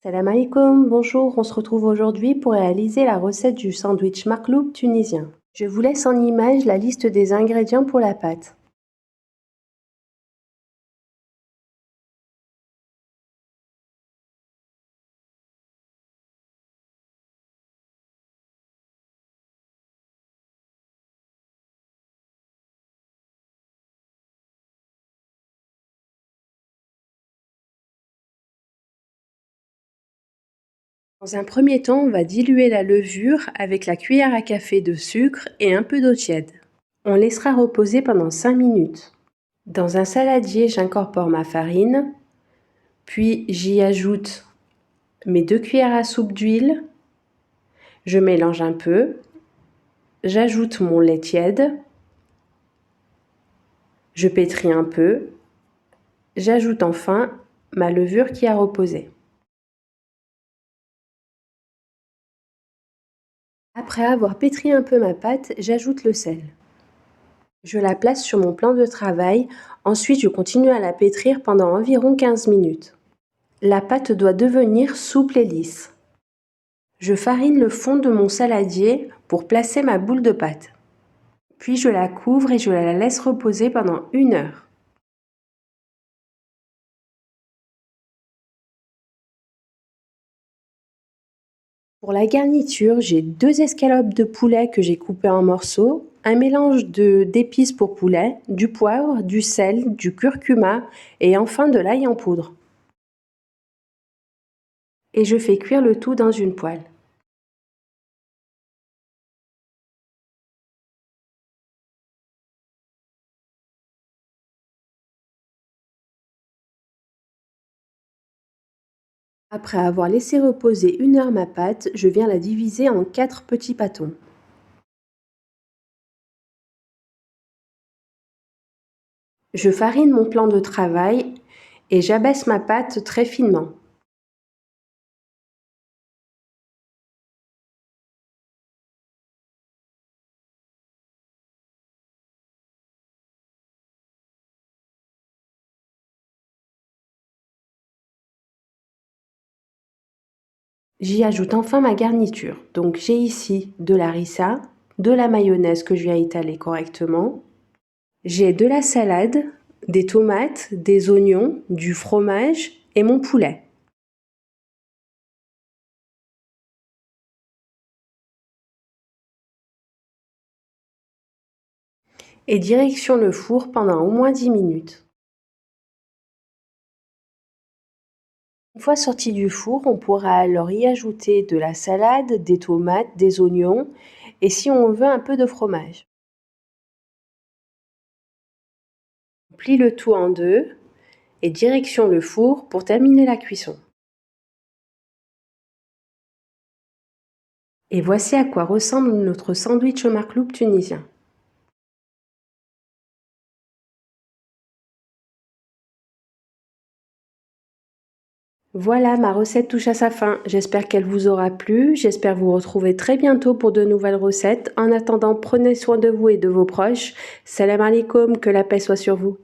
Salam alaikum, bonjour, on se retrouve aujourd'hui pour réaliser la recette du sandwich makloub tunisien. Je vous laisse en image la liste des ingrédients pour la pâte. Dans un premier temps, on va diluer la levure avec la cuillère à café de sucre et un peu d'eau tiède. On laissera reposer pendant 5 minutes. Dans un saladier, j'incorpore ma farine, puis j'y ajoute mes 2 cuillères à soupe d'huile. Je mélange un peu, j'ajoute mon lait tiède, je pétris un peu, j'ajoute enfin ma levure qui a reposé. Après avoir pétri un peu ma pâte, j'ajoute le sel. Je la place sur mon plan de travail, ensuite je continue à la pétrir pendant environ 15 minutes. La pâte doit devenir souple et lisse. Je farine le fond de mon saladier pour placer ma boule de pâte. Puis je la couvre et je la laisse reposer pendant 1 heure. Pour la garniture, j'ai 2 escalopes de poulet que j'ai coupées en morceaux, un mélange d'épices pour poulet, du poivre, du sel, du curcuma et enfin de l'ail en poudre. Et je fais cuire le tout dans une poêle. Après avoir laissé reposer 1 heure ma pâte, je viens la diviser en 4 petits pâtons. Je farine mon plan de travail et j'abaisse ma pâte très finement. J'y ajoute enfin ma garniture. Donc j'ai ici de la harissa, de la mayonnaise que je viens étaler correctement. J'ai de la salade, des tomates, des oignons, du fromage et mon poulet. Et direction le four pendant au moins 10 minutes. Une fois sorti du four, on pourra alors y ajouter de la salade, des tomates, des oignons et si on veut un peu de fromage. On plie le tout en deux et direction le four pour terminer la cuisson. Et voici à quoi ressemble notre sandwich au makloub tunisien. Voilà, ma recette touche à sa fin. J'espère qu'elle vous aura plu. J'espère vous retrouver très bientôt pour de nouvelles recettes. En attendant, prenez soin de vous et de vos proches. Salam alaikum, que la paix soit sur vous.